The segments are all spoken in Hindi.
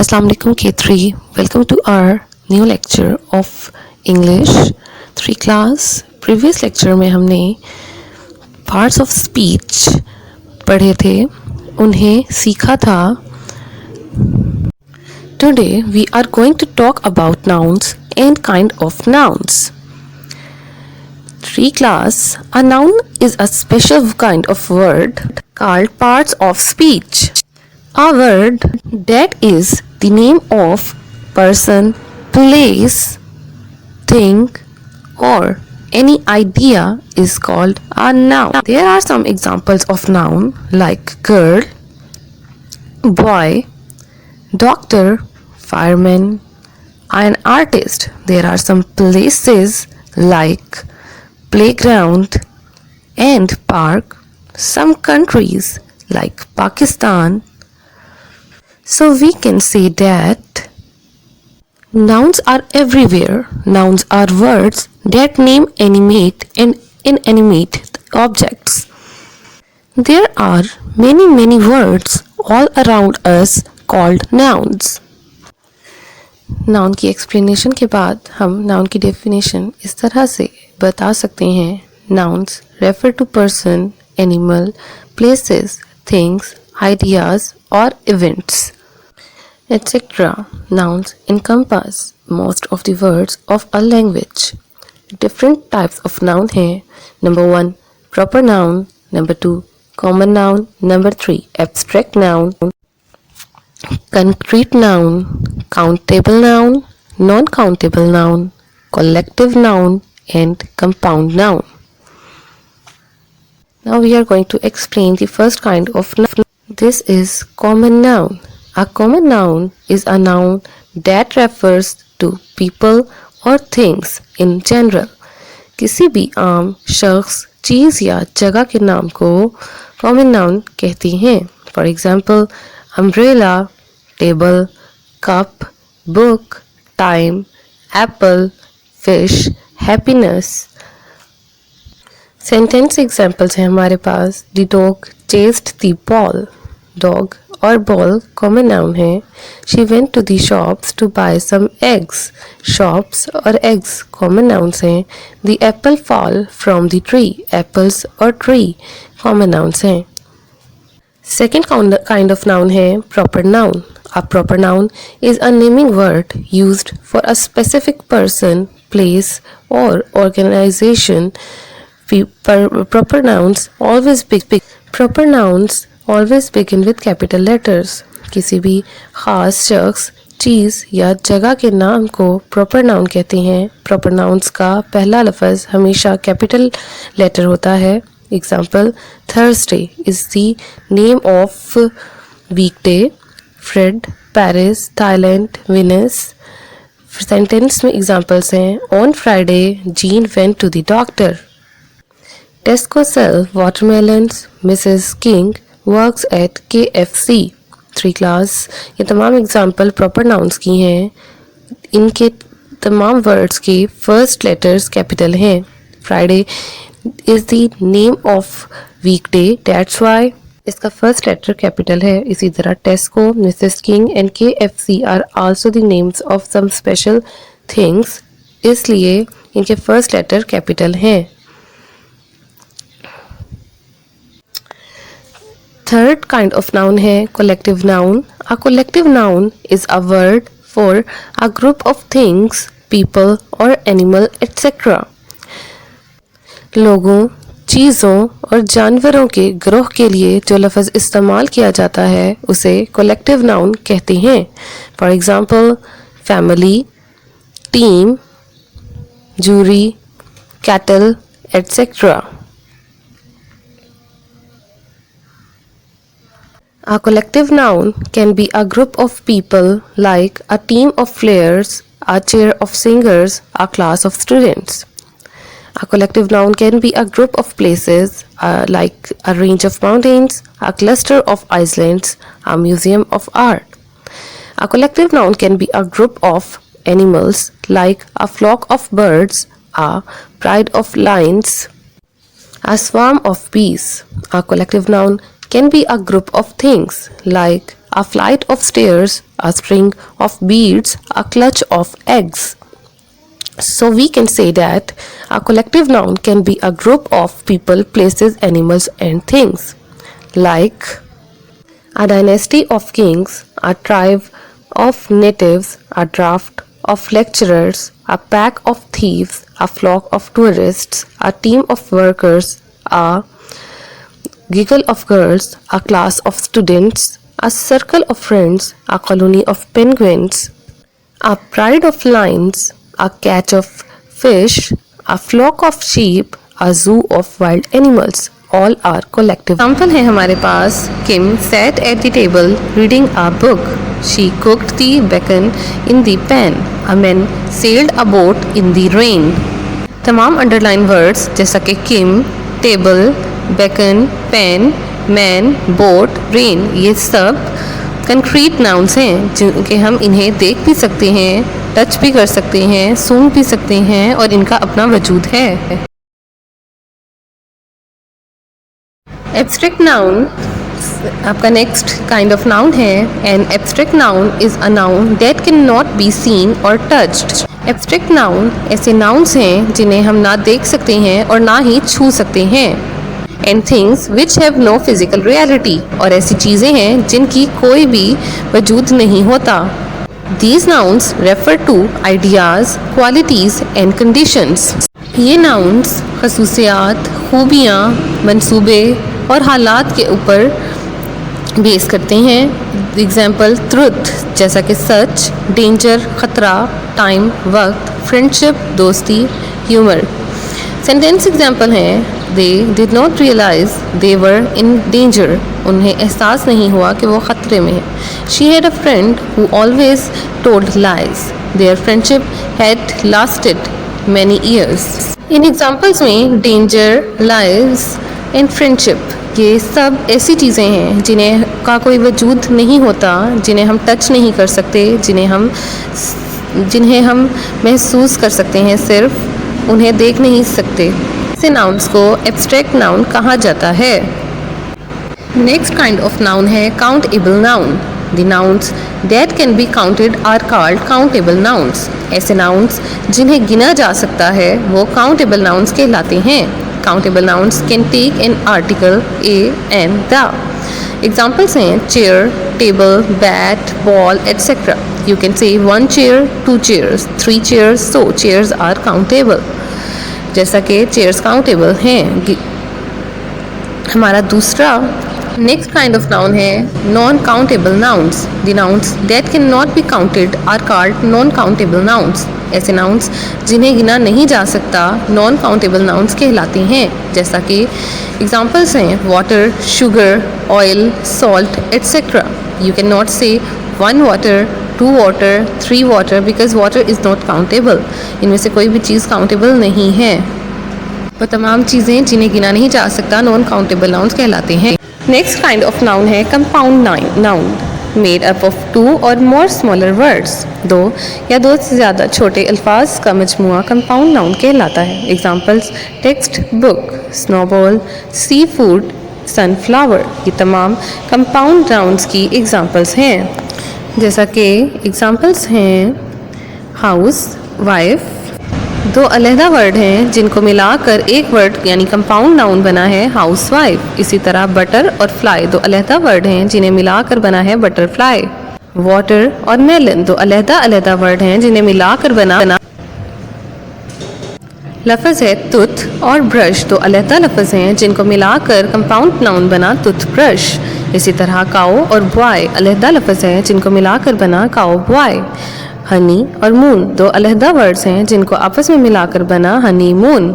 Assalamu alaikum K3. Welcome to our new lecture of English 3 class. Previous lecture में हमने parts of speech पढ़े थे, उन्हें सीखा था. Today we are going to talk about nouns and kind of nouns. 3 class, a noun is a special kind of word called parts of speech. A word that is the name of person, place, thing, or any idea is called a noun. There are some examples of noun like girl, boy, doctor, fireman, an artist. There are some places like playground and park, some countries like Pakistan. So we can say that nouns are everywhere. Nouns are words that name animate and inanimate objects. There are many words all around us called nouns. Noun की एक्सप्लेनेशन के बाद हम नाउन की डेफिनेशन इस तरह से बता सकते हैं. Nouns refer to person, animal, places, things, ideas और events etc. Nouns encompass most of the words of a language. Different types of noun हैं. Number 1, proper noun. Number 2, common noun. Number 3, abstract noun. Concrete noun, countable noun, non-countable noun, collective noun, and compound noun. Now we are going to explain the first kind of noun. This is common noun. A common noun is a noun that refers to people or things in general. किसी भी आम शख्स, चीज़ या जगह के नाम को common noun कहते हैं. For example, umbrella, table, cup, book, time, apple, fish, happiness. Sentence examples हैं हमारे पास. The dog chased the ball. Dog और ball common noun है. She went to the shops to buy some eggs. Shops और eggs common nouns हैं. The apple fall from the tree. Apples और tree common nouns हैं. Second kind of noun है proper noun. A proper noun is a naming word used for a specific person, place or organization. Proper nouns always begin with capital letters. किसी भी ख़ास शख्स, चीज़ या जगह के नाम को proper noun कहते हैं. Proper nouns का पहला लफ्ज़ हमेशा capital letter होता है. Example, Thursday is the name of weekday. Fred, Paris, Thailand, Venice. Sentence में examples हैं. On Friday, Jean went to the doctor. Tesco sell watermelons. Mrs. King works at KFC. 3 class. ये तमाम एग्जाम्पल प्रॉपर नाउन्स की हैं. इनके तमाम वर्ड्स के फर्स्ट लेटर्स कैपिटल हैं. Friday is the name of weekday, that's why इसका फर्स्ट लेटर कैपिटल है. इसी तरह Tesco, Mrs King and KFC are also the names of some special things, इसलिए इनके फर्स्ट लेटर कैपिटल हैं. Third kind of noun है collective noun. A collective noun is a word for a group of things, people or animal etc. लोगों, चीज़ों और जानवरों के ग्रोह के लिए जो लफ्ज़ इस्तेमाल किया जाता है उसे collective noun कहते हैं. For example, family, team, jury, cattle etc. A collective noun can be a group of people like a team of players, a chair of singers, a class of students. A collective noun can be a group of places like a range of mountains, a cluster of islands, a museum of art. A collective noun can be a group of animals like a flock of birds, a pride of lions, a swarm of bees. A collective noun can be a group of things like a flight of stairs, a string of beads, a clutch of eggs. So we can say that a collective noun can be a group of people, places, animals and things. Like a dynasty of kings, a tribe of natives, a draft of lecturers, a pack of thieves, a flock of tourists, a team of workers, a giggle of girls, a class of students, a circle of friends, a colony of penguins, a pride of lions, a catch of fish, a flock of sheep, a zoo of wild animals. All are collective. Example है हमारे पास Kim sat at the table reading a book. She cooked the bacon in the pan. A man sailed a boat in the rain. तमाम underline words जैसा कि Kim, table, bacon, pan, man, boat, rain ये सब कंक्रीट नाउन्स हैं जिनके हम इन्हें देख भी सकते हैं, टच भी कर सकते हैं, सूंघ भी सकते हैं और इनका अपना वजूद है. एब्स्ट्रैक्ट नाउन आपका नेक्स्ट काइंड ऑफ नाउन है. An abstract noun is a noun that can not be seen और टच्ड. एब्स्ट्रैक्ट नाउन ऐसे नाउन्स हैं जिन्हें हम ना देख सकते हैं और ना ही छू सकते हैं. And things which have no physical reality और ऐसी चीज़ें हैं जिनकी कोई भी वजूद नहीं होता. These nouns refer to ideas, qualities and conditions. ये nouns खसूसियात, खूबियाँ, मंसूबे और हालात के ऊपर बेस करते हैं. एग्जाम्पल ट्रुथ जैसा कि सच, डेंजर खतरा, टाइम वक्त, फ्रेंडशिप दोस्ती, ह्यूमर. सेंटेंस एग्जाम्पल हैं they did not realise they were in danger. उन्हें एहसास नहीं हुआ कि वो ख़तरे में है. She had a friend who always told lies. Their friendship had lasted many years. इन एग्जाम्पल्स में डेंजर, लाइज एंड फ्रेंडशिप ये सब ऐसी चीज़ें हैं जिन्हें का कोई वजूद नहीं होता, जिन्हें हम टच नहीं कर सकते, जिन्हें हम महसूस कर सकते हैं, सिर्फ उन्हें देख नहीं सकते. ऐसे नाउन्स को एब्स्ट्रैक्ट नाउन कहा जाता है. नेक्स्ट काइंड ऑफ नाउन है countable noun. The nouns that can be counted are called countable nouns. ऐसे नाउन्स जिन्हें गिना जा सकता है वो काउंटेबल नाउन्स कहलाते हैं. Countable nouns can take an article A and the. Examples हैं chair, table, bat, ball etcetera. You can say 1 chair, 2 chairs, 3 chairs, so chairs are countable. जैसा कि चेयर्स काउंटेबल हैं. हमारा दूसरा नेक्स्ट काइंड ऑफ नाउन है non countable nouns. The nouns that can not be counted are called non countable nouns. ऐसे नाउन्स जिन्हें गिना नहीं जा सकता नॉन काउंटेबल नाउन्स कहलाते हैं. जैसा कि एग्जाम्पल्स हैं water, sugar, oil, salt etcetera. You can not से 1 water, 2 water, 3 water because water is not countable. इनमें से कोई भी चीज़ काउंटेबल नहीं है. वो तमाम चीज़ें जिन्हें गिना नहीं जा सकता नॉन काउंटेबल नाउन्स कहलाते हैं. नेक्स्ट काइंड ऑफ नाउन है compound noun made up of 2 और मोर स्मॉलर वर्ड्स. 2 या 2 से ज़्यादा छोटे अल्फाज का मजमुआ कंपाउंड नाउन कहलाता है. Examples text book, snowball, sea food, sunflower ये तमाम कंपाउंड नाउन्स की एग्जाम्पल्स हैं. जैसा कि एग्जाम्पल्स हैं हाउस, वाइफ. 2 अलहदा वर्ड हैं जिनको मिलाकर एक वर्ड यानी कंपाउंड नाउन बना है हाउस वाइफ. इसी तरह बटर और फ्लाई 2 अलहदा वर्ड हैं जिन्हें मिलाकर बना है बटरफ्लाई. वाटर और मेलन 2 अलहदा वर्ड हैं जिन्हें मिलाकर बना लफ्ज़ है तुथ और ब्रश. 2 अलहदा लफ्ज़ हैं जिनको मिलाकर कंपाउंड नाउन बना टूथ ब्रश. इसी तरह काओ और बॉय अलहदा लफ्ज़ हैं जिनको मिलाकर बना काओ बॉय. हनी और मून 2 अलहदा वर्ड्स हैं जिनको आपस में मिलाकर बना हनी मून.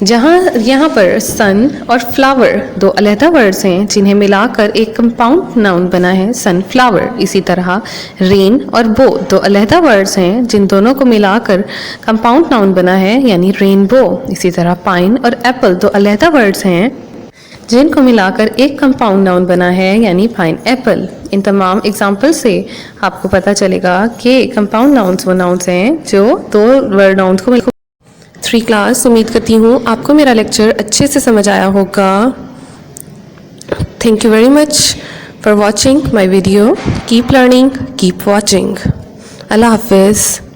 यहाँ पर सन और फ्लावर 2 अलहदा वर्ड्स हैं जिन्हें मिलाकर एक कंपाउंड नाउन बना है सनफ्लावर. इसी तरह रेन और बो 2 अलहदा वर्ड्स हैं जिन दोनों को मिलाकर कंपाउंड नाउन बना है यानी रेनबो. इसी तरह पाइन और एप्पल 2 अलहदा वर्ड्स हैं जिनको मिलाकर एक कंपाउंड नाउन बना है यानी पाइन एप्पल. इन तमाम एग्जाम्पल से आपको पता चलेगा कि कंपाउंड नाउन्स वो नाउन्स हैं जो 2 वर्ड नाउन्स को 3 क्लास. उम्मीद करती हूँ आपको मेरा लेक्चर अच्छे से समझ आया होगा. Thank you very much for watching my video. Keep learning, keep watching. Allah Hafiz.